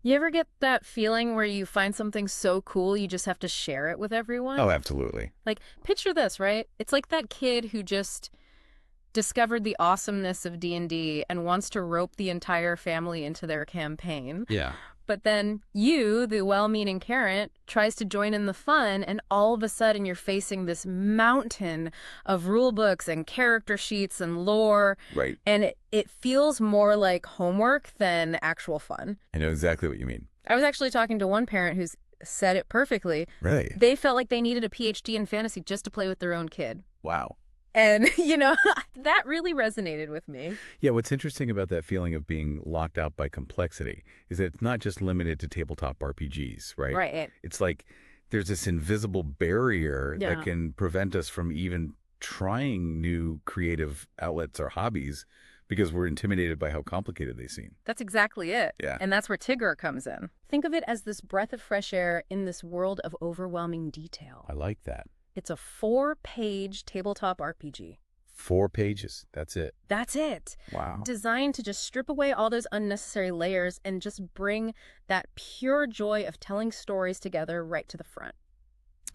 You ever get that feeling where you find something so cool you just have to share it with everyone? Oh, absolutely. Like, picture this, right? It's like that kid who just discovered the awesomeness of D&D and wants to rope the entire family into their campaign. Yeah. But then you, the well-meaning parent, tries to join in the fun, and all of a sudden you're facing this mountain of rule books and character sheets and lore, Right. and it feels more like homework than actual fun. I know exactly what you mean. I was actually talking to one parent who's said it perfectly. Really? They felt like they needed a PhD in fantasy just to play with their own kid. Wow. And, that really resonated with me. Yeah, what's interesting about that feeling of being locked out by complexity is that it's not just limited to tabletop RPGs, right? Right. It's like there's this invisible barrier Yeah. that can prevent us from even trying new creative outlets or hobbies because we're intimidated by how complicated they seem. That's exactly it. Yeah. And that's where TiGGR comes in. Think of it as this breath of fresh air in this world of overwhelming detail. I like that. It's a 4-page tabletop RPG. 4 pages. That's it. That's it. Wow. Designed to just strip away all those unnecessary layers and just bring that pure joy of telling stories together right to the front.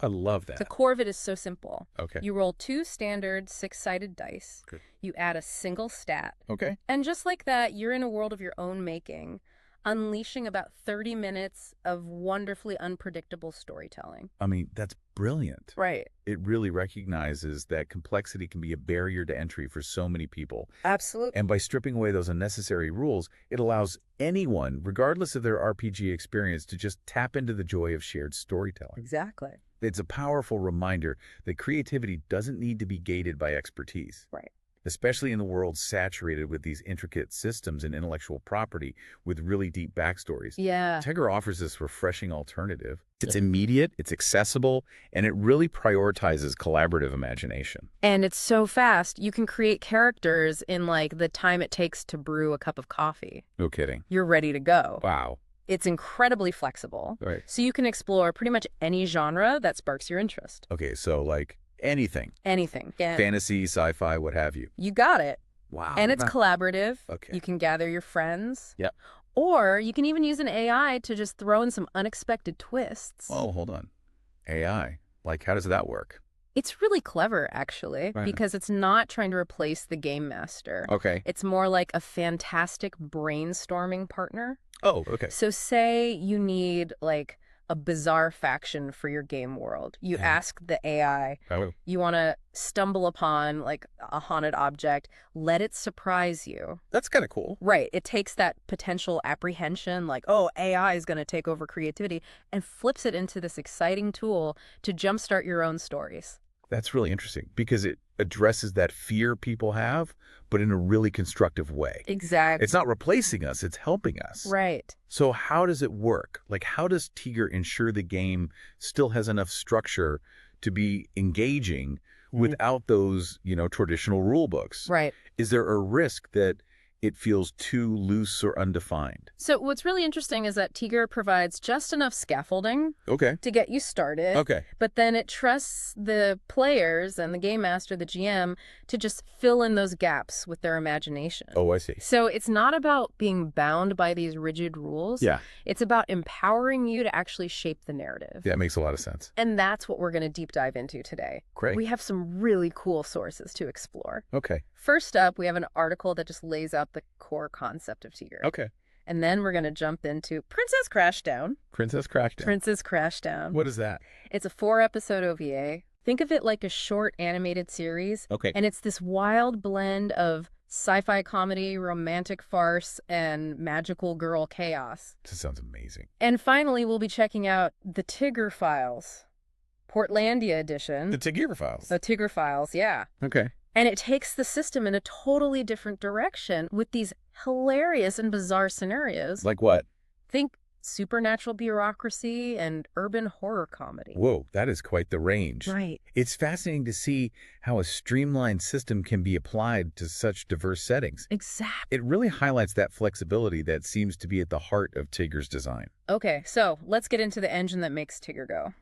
I love that. The core of it is so simple. Okay. You roll 2 standard 6-sided dice. Good. You add a single stat. Okay. And just like that, you're in a world of your own making, unleashing about 30 minutes of wonderfully unpredictable storytelling. I mean, that's brilliant. Right. It really recognizes that complexity can be a barrier to entry for so many people. Absolutely. And by stripping away those unnecessary rules, it allows anyone, regardless of their RPG experience, to just tap into the joy of shared storytelling. Exactly. It's a powerful reminder that creativity doesn't need to be gated by expertise. Right. Especially in the world saturated with these intricate systems and intellectual property with really deep backstories. Yeah. TiGGR offers this refreshing alternative. It's immediate, it's accessible, and it really prioritizes collaborative imagination. And it's so fast. You can create characters in like the time it takes to brew a cup of coffee. No kidding. You're ready to go. Wow. It's incredibly flexible. Right. So you can explore pretty much any genre that sparks your interest. Okay, so like anything. Anything. Yeah. Fantasy, sci-fi, what have you. You got it. Wow. And it's collaborative. Okay. You can gather your friends. Yep. Or you can even use an AI to just throw in some unexpected twists. Oh, hold on. AI. Like, how does that work? It's really clever, actually, Right. because it's not trying to replace the game master. Okay. It's more like a fantastic brainstorming partner. Oh, okay. So say you need like a bizarre faction for your game world. You Yeah. ask the AI, Oh, you want to stumble upon like a haunted object, let it surprise you. that's kind of cool. Right. It takes that potential apprehension, like, oh, AI is going to take over creativity, and flips it into this exciting tool to jumpstart your own stories. That's really interesting because it addresses that fear people have, but in a really constructive way. Exactly. It's not replacing us, it's helping us. Right. So how does it work? Like, how does TiGGR ensure the game still has enough structure to be engaging without those, traditional rule books? Right. Is there a risk that it feels too loose or undefined? So what's really interesting is that TiGGR provides just enough scaffolding Okay. to get you started. Okay. But then it trusts the players and the game master, the GM, to just fill in those gaps with their imagination. Oh, I see. So it's not about being bound by these rigid rules. Yeah. It's about empowering you to actually shape the narrative. That makes a lot of sense. And that's what we're going to deep dive into today. Great. We have some really cool sources to explore. Okay. First up, we have an article that just lays out the core concept of TiGGR. Okay. And then we're going to jump into Princess Crashdown. Princess Crashdown. Princess Crashdown. What is that? It's a 4-episode OVA. Think of it like a short animated series. Okay. And it's this wild blend of sci-fi comedy, romantic farce, and magical girl chaos. This sounds amazing. And finally, we'll be checking out the TiGGR Files, Portlandia Edition. The TiGGR Files. The TiGGR Files, yeah. Okay. And it takes the system in a totally different direction with these hilarious and bizarre scenarios. Like what? Think supernatural bureaucracy and urban horror comedy. Whoa, that is quite the range. Right. It's fascinating to see how a streamlined system can be applied to such diverse settings. Exactly. It really highlights that flexibility that seems to be at the heart of TiGGR's design. Okay, so let's get into the engine that makes TiGGR go.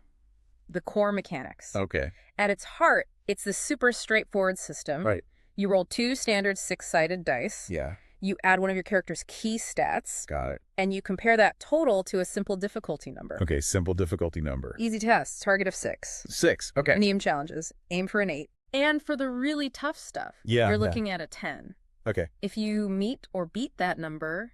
The core mechanics. Okay. At its heart, it's this super straightforward system. Right. You roll 2 standard 6-sided dice. Yeah. You add one of your character's key stats. Got it. And you compare that total to a simple difficulty number. Okay, simple difficulty number. Easy tests, target of 6. 6, okay. Medium challenges, aim for an 8. And for the really tough stuff, you're looking at a 10. Okay. If you meet or beat that number,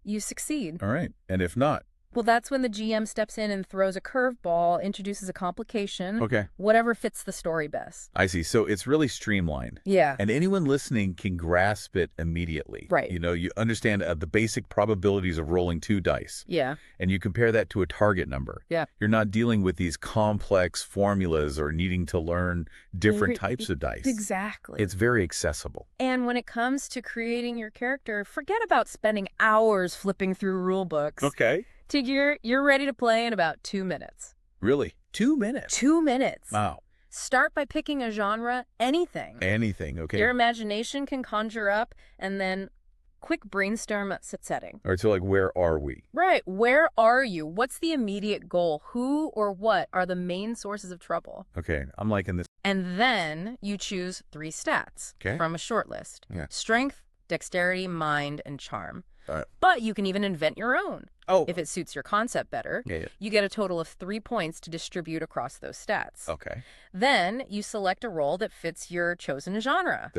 you succeed. All right. And if not? Well, that's when the GM steps in and throws a curveball, introduces a complication, whatever fits the story best. I see. So it's really streamlined. Yeah. And anyone listening can grasp it immediately. Right. You know, you understand the basic probabilities of rolling 2 dice. Yeah. And you compare that to a target number. Yeah. You're not dealing with these complex formulas or needing to learn different types of dice. Exactly. It's very accessible. And when it comes to creating your character, forget about spending hours flipping through rule books. Okay. TiGGR, you're ready to play in about 2 minutes. Really? 2 minutes? 2 minutes. Wow. Start by picking a genre, anything. Anything, okay. Your imagination can conjure up, and then quick brainstorm at setting. All right, so like, where are we? Right. Where are you? What's the immediate goal? Who or what are the main sources of trouble? Okay, I'm liking this. And then you choose 3 stats from a short list. Yeah. Strength, dexterity, mind, and charm. All right. But you can even invent your own. Oh. If it suits your concept better. Yeah. You get a total of 3 points to distribute across those stats. Okay. Then you select a role that fits your chosen genre.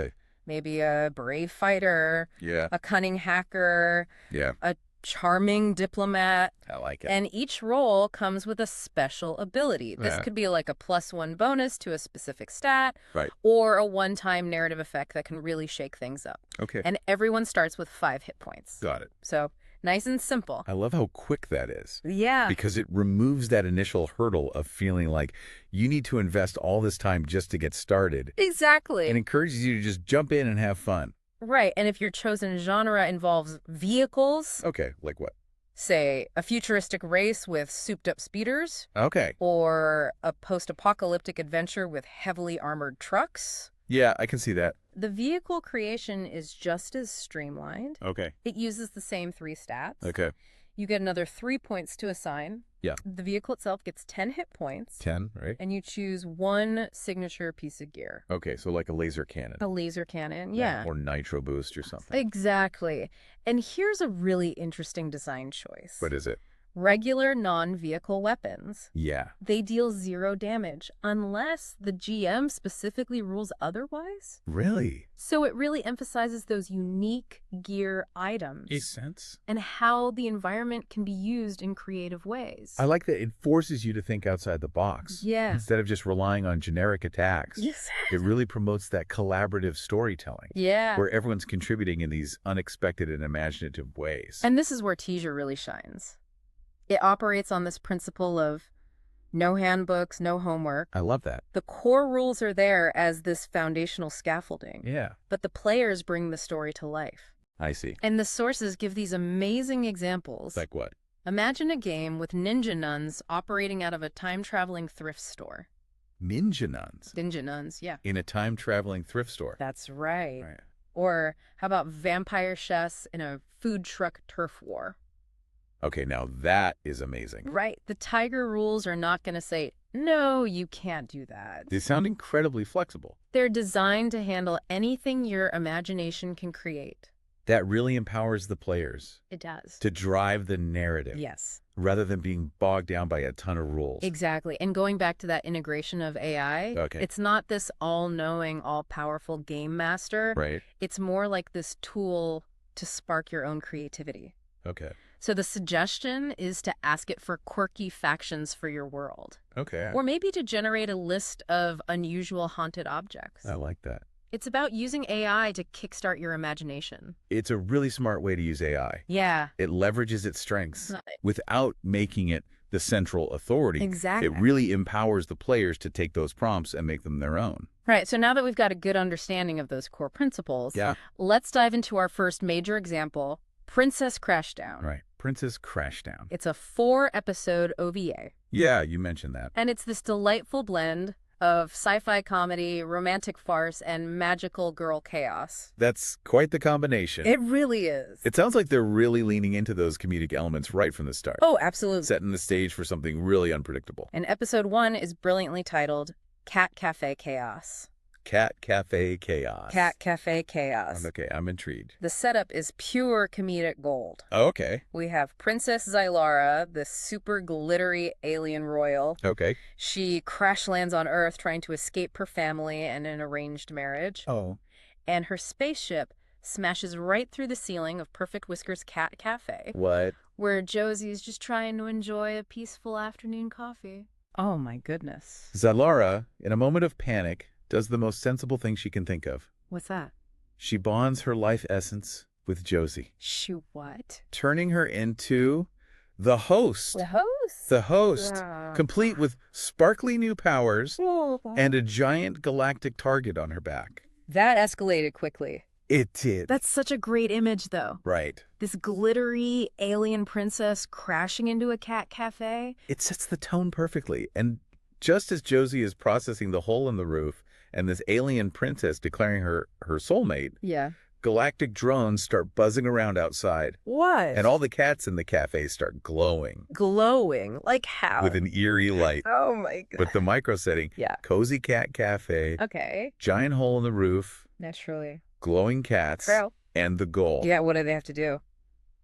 Maybe a brave fighter. Yeah. A cunning hacker. Yeah. A charming diplomat. I like it. And each role comes with a special ability. This could be like a +1 bonus to a specific stat. Right. Or a one-time narrative effect that can really shake things up. Okay. And everyone starts with 5 hit points. Got it. So nice and simple. I love how quick that is. Yeah. Because it removes that initial hurdle of feeling like you need to invest all this time just to get started. Exactly. It encourages you to just jump in and have fun. Right. And if your chosen genre involves vehicles. Okay. Like what? Say, a futuristic race with souped-up speeders. Okay. Or a post-apocalyptic adventure with heavily armored trucks. Yeah, I can see that. The vehicle creation is just as streamlined. Okay. It uses the same 3 stats. Okay. You get another 3 points to assign. Yeah. The vehicle itself gets 10 hit points. 10, right? And you choose 1 signature piece of gear. Okay, so like a laser cannon. A laser cannon, yeah. Or nitro boost or something. Exactly. And here's a really interesting design choice. What is it? Regular non-vehicle weapons. Yeah. They deal 0 damage unless the GM specifically rules otherwise. Really? So it really emphasizes those unique gear items. Makes sense. And how the environment can be used in creative ways. I like that it forces you to think outside the box. Yeah. Instead of just relying on generic attacks. Yes. It really promotes that collaborative storytelling. Yeah. Where everyone's contributing in these unexpected and imaginative ways. And this is where TiGGR really shines. It operates on this principle of no handbooks, no homework. I love that. The core rules are there as this foundational scaffolding. Yeah. But the players bring the story to life. I see. And the sources give these amazing examples. Like what? Imagine a game with ninja nuns operating out of a time-traveling thrift store. Ninja nuns? Ninja nuns, yeah. In a time-traveling thrift store. That's right. Right. Or how about vampire chefs in a food truck turf war? Okay, now that is amazing. Right. The TiGGR rules are not going to say, no, you can't do that. They sound incredibly flexible. They're designed to handle anything your imagination can create. That really empowers the players. It does. To drive the narrative. Yes. Rather than being bogged down by a ton of rules. Exactly. And going back to that integration of AI, it's not this all-knowing, all-powerful game master. Right. It's more like this tool to spark your own creativity. Okay. So the suggestion is to ask it for quirky factions for your world. Okay. Or maybe to generate a list of unusual haunted objects. I like that. It's about using AI to kickstart your imagination. It's a really smart way to use AI. Yeah. It leverages its strengths without making it the central authority. Exactly. It really empowers the players to take those prompts and make them their own. Right. So now that we've got a good understanding of those core principles, let's dive into our first major example, Princess Crashdown. Right. Princess Crashdown. It's a 4-episode OVA. Yeah, you mentioned that. And it's this delightful blend of sci-fi comedy, romantic farce, and magical girl chaos. That's quite the combination. It really is. It sounds like they're really leaning into those comedic elements right from the start. Oh, absolutely. Setting the stage for something really unpredictable. And episode 1 is brilliantly titled Cat Cafe Chaos. Cat Cafe Chaos. Cat Cafe Chaos. Okay, I'm intrigued. The setup is pure comedic gold. Oh, okay. We have Princess Xylara, the super glittery alien royal. Okay. She crash lands on Earth trying to escape her family and an arranged marriage. Oh. And her spaceship smashes right through the ceiling of Perfect Whisker's Cat Cafe. What? Where Josie's just trying to enjoy a peaceful afternoon coffee. Oh my goodness. Xylara, in a moment of panic, does the most sensible thing she can think of. What's that? She bonds her life essence with Josie. She what? Turning her into the host. The host? The host. Yeah. Complete with sparkly new powers and a giant galactic target on her back. That escalated quickly. It did. That's such a great image, though. Right. This glittery alien princess crashing into a cat cafe. It sets the tone perfectly. And just as Josie is processing the hole in the roof and this alien princess declaring her soulmate, Yeah. galactic drones start buzzing around outside. What? And all the cats in the cafe start glowing. Glowing? Like how? With an eerie light. Oh my god. With the microsetting. Yeah. Cozy cat cafe. Okay. Giant hole in the roof. Naturally. Glowing cats. True. And the goal. Yeah, what do they have to do?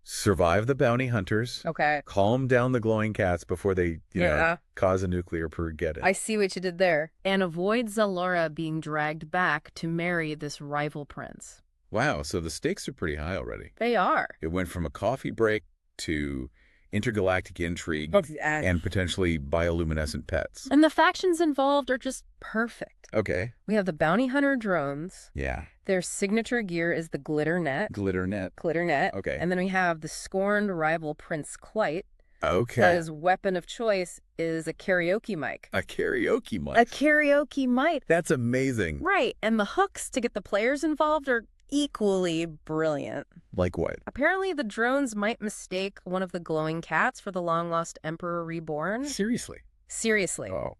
Survive the bounty hunters. Okay. Calm down the glowing cats before they, you know, cause a nuclear Armageddon. I see what you did there. And avoid Xylara being dragged back to marry this rival prince. Wow, so the stakes are pretty high already. They are. It went from a coffee break to intergalactic intrigue and potentially bioluminescent pets. And the factions involved are just perfect. Okay. We have the bounty hunter drones. Yeah. Their signature gear is the glitter net. Glitter net. Glitter net. Okay. And then we have the scorned rival Prince Clyte. Okay. His weapon of choice is a karaoke mic. A karaoke mic. A karaoke mic. That's amazing. Right. And the hooks to get the players involved are equally brilliant. Like what? Apparently, the drones might mistake one of the glowing cats for the long-lost Emperor Reborn. Seriously? Seriously. Oh.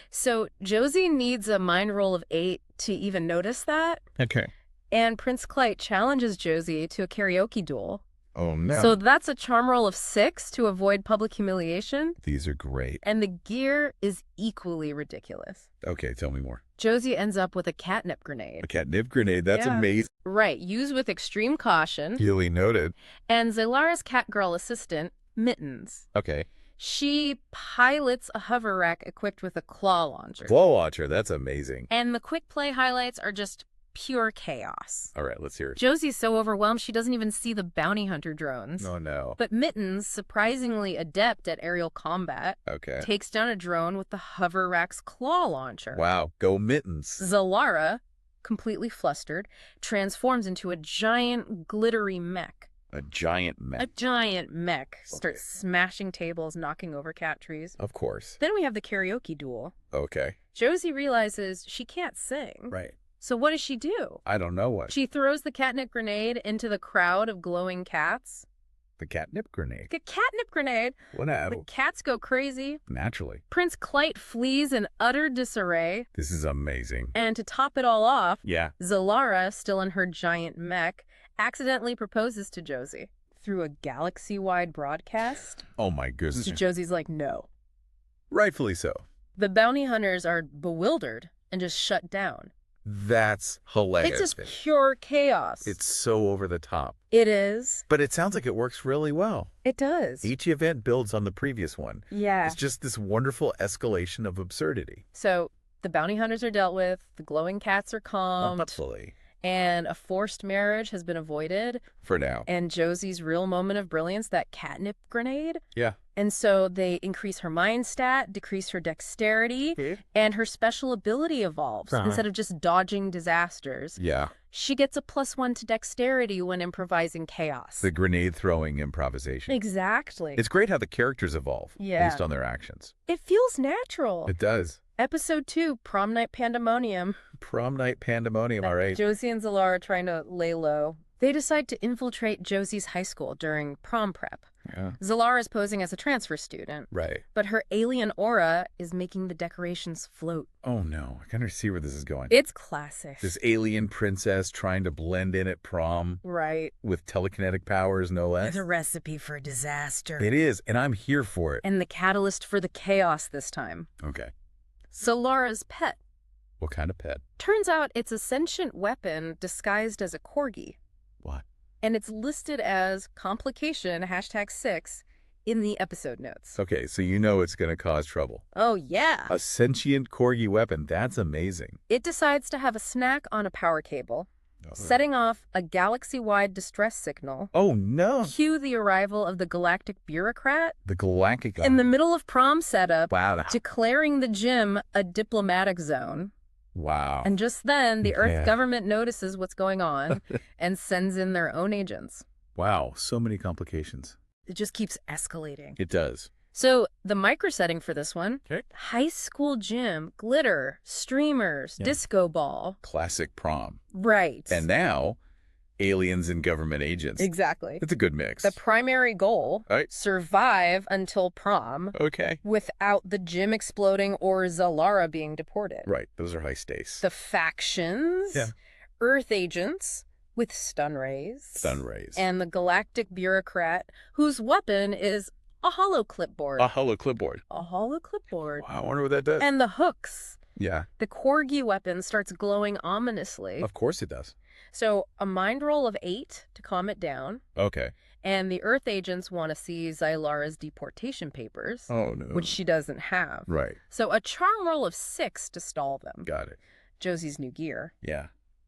So Josie needs a mind roll of 8 to even notice that. Okay. And Prince Clyte challenges Josie to a karaoke duel. Oh, no. So that's a charm roll of 6 to avoid public humiliation. These are great. And the gear is equally ridiculous. Okay, tell me more. Josie ends up with a catnip grenade. A catnip grenade. That's amazing. Right. Used with extreme caution. Duly noted. And Xylara's catgirl assistant, Mittens. Okay. She pilots a hover rack equipped with a claw launcher. Claw launcher. That's amazing. And the quick play highlights are just pure chaos. All right, let's hear it. Josie's so overwhelmed she doesn't even see the bounty hunter drones. Oh, no. But Mittens, surprisingly adept at aerial combat, takes down a drone with the hover rack's claw launcher. Wow, go Mittens. Xylara, completely flustered, transforms into a giant glittery mech. A giant mech. A giant mech. Starts smashing tables, knocking over cat trees. Of course. Then we have the karaoke duel. Okay. Josie realizes she can't sing. Right. So what does she do? I don't know what. She throws the catnip grenade into the crowd of glowing cats. The catnip grenade? A catnip grenade? Whatever. The cats go crazy. Naturally. Prince Clyte flees in utter disarray. This is amazing. And to top it all off, yeah, Xylara, still in her giant mech, accidentally proposes to Josie through a galaxy-wide broadcast. Oh my goodness. So Josie's like, no. Rightfully so. The bounty hunters are bewildered and just shut down. That's hilarious. It's just pure chaos. It's so over the top. It is. But it sounds like it works really well. It does. Each event builds on the previous one. Yeah. It's just this wonderful escalation of absurdity. So the bounty hunters are dealt with, the glowing cats are calmed. Hopefully. And a forced marriage has been avoided. For now. And Josie's real moment of brilliance, that catnip grenade. Yeah. And so they increase her mind stat, decrease her dexterity, and her special ability evolves. Instead of just dodging disasters. Yeah. She gets a +1 to dexterity when improvising chaos. The grenade throwing improvisation. Exactly. It's great how the characters evolve based on their actions. It feels natural. It does. Episode 2, Prom Night Pandemonium. Prom Night Pandemonium, all right. Josie and Xylara are trying to lay low. They decide to infiltrate Josie's high school during prom prep. Yeah. Xylara is posing as a transfer student. Right. But her alien aura is making the decorations float. Oh no, I can see where this is going. It's classic. This alien princess trying to blend in at prom. Right. With telekinetic powers, no less. The recipe for disaster. It is, and I'm here for it. And the catalyst for the chaos this time. Okay. Xylara's pet. What kind of pet? Turns out it's a sentient weapon disguised as a corgi. What? And it's listed as complication #6 in the episode notes. Okay, so you know it's going to cause trouble. Oh, yeah. A sentient corgi weapon. That's amazing. It decides to have a snack on a power cable, setting off a galaxy-wide distress signal. Oh, no. Cue the arrival of the galactic bureaucrat. The galactic... In the middle of prom setup, Wow. declaring the gym a diplomatic zone. Wow. And just then, the Earth Yeah. government notices what's going on and sends in their own agents. Wow, so many complications. It just keeps escalating. It does. So the microsetting for this one, Okay. high school gym, glitter, streamers, Yeah. disco ball. Classic prom. Right. And now, aliens and government agents. Exactly. It's a good mix. The primary goal, Right. survive until prom Okay. without the gym exploding or Zalara being deported. Right. Those are high stakes. The factions, Yeah. Earth agents with stun rays. Stun rays. And the galactic bureaucrat whose weapon is a hollow clipboard. A hollow clipboard. A hollow clipboard. Wow, I wonder what that does. And the hooks. Yeah. The corgi weapon starts glowing ominously. Of course it does. So a mind roll of 8 to calm it down. Okay. And the Earth agents want to see Xylara's deportation papers, Oh, no. which she doesn't have. Right. So a charm roll of 6 to stall them. Got it. Josie's new gear. Yeah.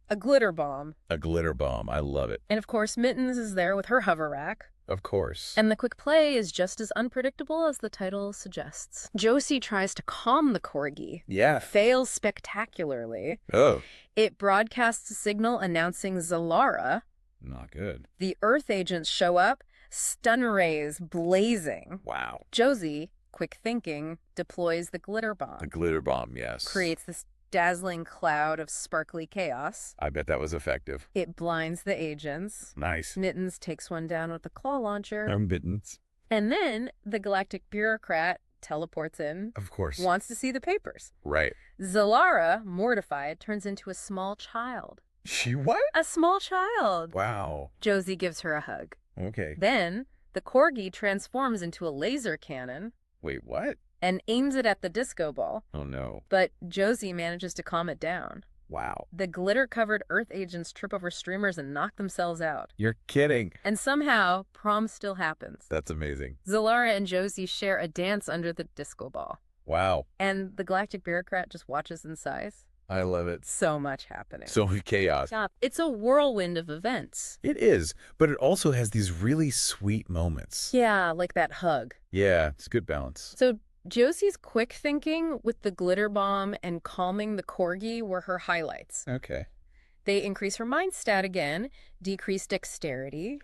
A glitter bomb. A glitter bomb. I love it. And of course, Mittens is there with her hover rack. Of course. And the quick play is just as unpredictable as the title suggests. Josie tries to calm the corgi. Yeah. Fails spectacularly. Oh. It broadcasts a signal announcing Zalara. Not good. The Earth agents show up, stun rays blazing. Wow. Josie, quick thinking, deploys the glitter bomb. The glitter bomb, yes. Creates this dazzling cloud of sparkly chaos. I bet that was effective. It blinds the agents. Nice. Mittens takes one down with a claw launcher. Mittens. And then the galactic bureaucrat teleports in, Of course. wants to see the papers. Right. Zalara, mortified, turns into a small child. She what? A small child. Wow. Josie gives her a hug. Okay. Then the corgi transforms into a laser cannon Wait, what? and aims it at the disco ball. Oh, no. But Josie manages to calm it down. Wow. The glitter-covered Earth agents trip over streamers and knock themselves out. You're kidding. And somehow, prom still happens. That's amazing. Zalara and Josie share a dance under the disco ball. Wow. And the galactic bureaucrat just watches and sighs. I love it. So much happening. So much chaos. It's a whirlwind of events. It is, but it also has these really sweet moments. Yeah, like that hug. Yeah, it's a good balance. So Josie's quick thinking with the glitter bomb and calming the corgi were her highlights. Okay. They increase her mind stat again, decrease dexterity,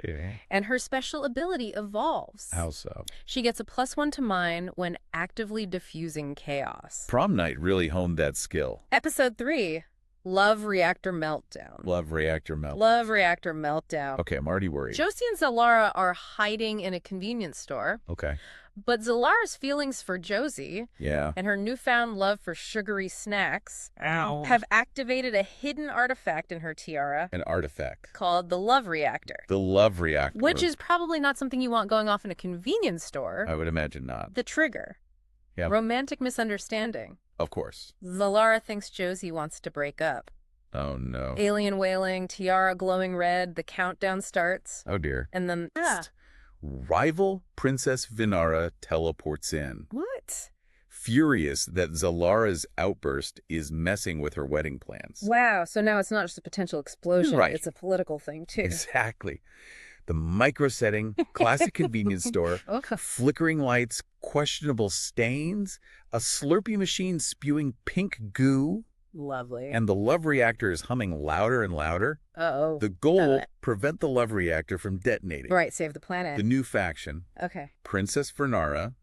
and her special ability evolves. How so? She gets a +1 to mind when actively diffusing chaos. Prom night really honed that skill. Episode 3, Love Reactor Meltdown. Love reactor melt. Love Reactor Meltdown. Okay, I'm already worried. Josie and Zalara are hiding in a convenience store, Okay. but Zalara's feelings for Josie Yeah. and her newfound love for sugary snacks Ow. have activated a hidden artifact in her tiara An artifact. called the Love Reactor, The love reactor. which is probably not something you want going off in a convenience store. I would imagine not. The trigger. Yeah. Romantic misunderstanding. Of course. Zalara thinks Josie wants to break up. Oh, no. Alien wailing, tiara glowing red, the countdown starts. Oh, dear. And then, Rival Princess Vinara teleports in. what? Furious that Zalara's outburst is messing with her wedding plans. Wow, so now it's not just a potential explosion, Right. it's a political thing too. Exactly. The microsetting, classic convenience store, flickering lights, questionable stains, a Slurpee machine spewing pink goo, Lovely. and the love reactor is humming louder and louder. Uh-oh. The goal, prevent the love reactor from detonating. Right, save the planet. The new faction, Okay. Princess Vernara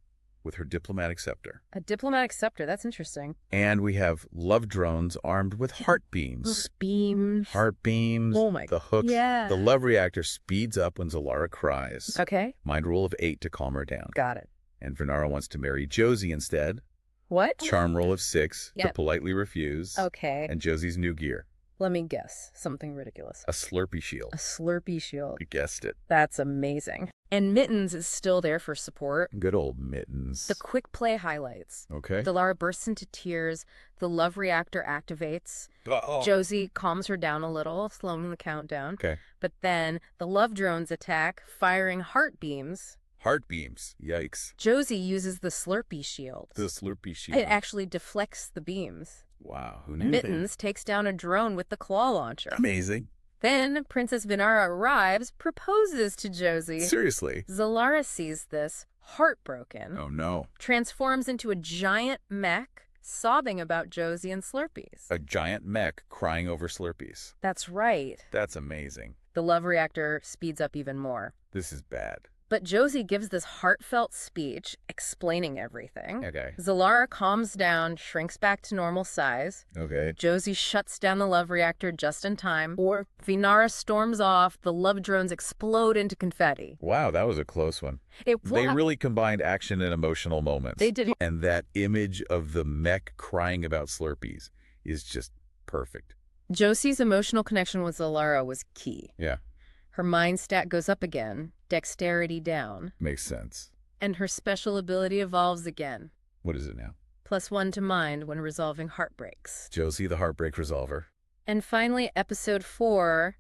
with her diplomatic scepter. A diplomatic scepter, that's interesting. And we have love drones armed with heart beams. Beams. Heart beams, Oh my- the hooks. yeah. The love reactor speeds up when Zalara cries. Okay, Mind roll of 8 to calm her down. got it. And Vernara wants to marry Josie instead. What? Charm roll of 6 to Yep. politely refuse. Okay. And Josie's new gear. Let me guess. Something ridiculous. A Slurpee shield. A Slurpee shield. You guessed it. That's amazing. And Mittens is still there for support. Good old Mittens. The quick play highlights. Okay. Zalara bursts into tears. The love reactor activates. Uh-oh. Josie calms her down a little, slowing the countdown. Okay. But then the love drones attack, firing heart beams. Heart beams. Yikes. Josie uses the Slurpee shield. The Slurpee shield. It actually deflects the beams. Wow, who knew? Mittens takes down a drone with the claw launcher. Amazing. Then Princess Vinara arrives, proposes to Josie. Seriously? Zalara sees this, heartbroken. Oh, no. Transforms into a giant mech, sobbing about Josie and Slurpees. A giant mech crying over Slurpees. That's right. That's amazing. The love reactor speeds up even more. This is bad. But Josie gives this heartfelt speech explaining everything. Okay. Zalara calms down, shrinks back to normal size. Okay. Josie shuts down the love reactor just in time. Or Vinara storms off, the love drones explode into confetti. Wow, that was a close one. They really combined action and emotional moments. They did. And that image of the mech crying about Slurpees is just perfect. Josie's emotional connection with Zalara was key. Yeah. Her mind stat goes up again, dexterity down. Makes sense. And her special ability evolves again. What is it now? +1 to mind when resolving heartbreaks. Josie the Heartbreak Resolver. And finally, episode 4,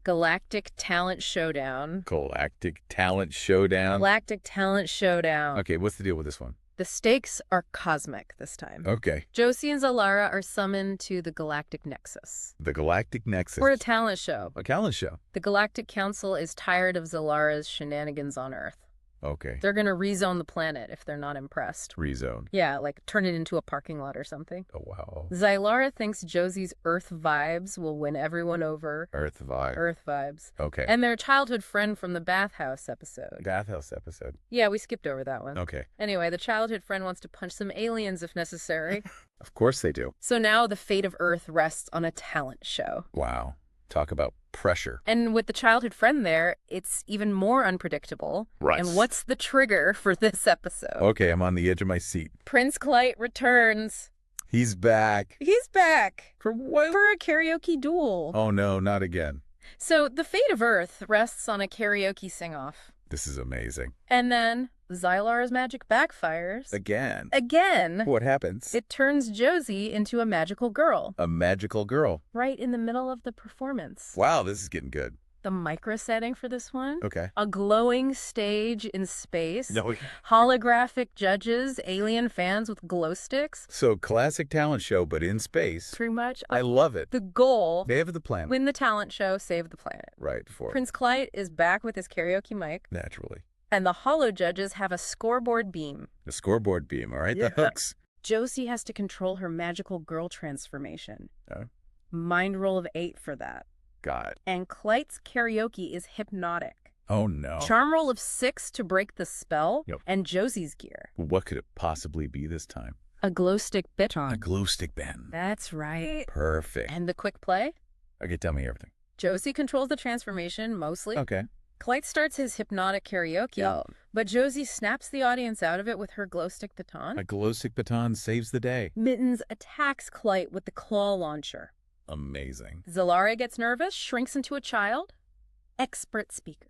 Galactic Talent Showdown. Galactic Talent Showdown. Galactic Talent Showdown. Okay, what's the deal with this one? The stakes are cosmic this time. Okay. Josie and Zalara are summoned to the Galactic Nexus. The Galactic Nexus. For a talent show. A talent show. The Galactic Council is tired of Zalara's shenanigans on Earth. Okay. They're going to rezone the planet if they're not impressed. Rezone. Yeah, like turn it into a parking lot or something. Oh, wow. Zalara thinks Josie's Earth vibes will win everyone over. Earth vibe. Earth vibes. Okay. And their childhood friend from the bathhouse episode. Bathhouse episode. Yeah, we skipped over that one. Okay. Anyway, the childhood friend wants to punch some aliens if necessary. Of course they do. So now the fate of Earth rests on a talent show. Wow. Talk about pressure. And with the childhood friend there, it's even more unpredictable. Right. And what's the trigger for this episode? Okay, I'm on the edge of my seat. Prince Clyde returns. He's back. He's back. For what? For a karaoke duel. Oh, no, not again. So the fate of Earth rests on a karaoke sing-off. This is amazing. And then Zylara's magic backfires. Again. Again. What happens? It turns Josie into a magical girl. A magical girl. Right in the middle of the performance. Wow, this is getting good. The microsetting for this one. Okay. A glowing stage in space. No. Holographic judges, alien fans with glow sticks. So classic talent show, but in space. Pretty much. I love it. The goal. They have the planet. Win the talent show, save the planet. Right, before. Prince Clyde is back with his karaoke mic. Naturally. And the holo judges have a scoreboard beam. The scoreboard beam, all right? Yeah. The hooks. Josie has to control her magical girl transformation. Oh. Mind roll of 8 for that. God. And Clyde's karaoke is hypnotic. Oh, no. Charm roll of 6 to break the spell. Yep. And Josie's gear. What could it possibly be this time? A glow stick baton. A glue stick pen. That's right. Perfect. And the quick play? Okay, tell me everything. Josie controls the transformation, mostly. Okay. Clyde starts his hypnotic karaoke, but Josie snaps the audience out of it with her glow stick baton. A glow stick baton saves the day. Mittens attacks Clyde with the claw launcher. Amazing. Zalara gets nervous, shrinks into a child. Expert speaker.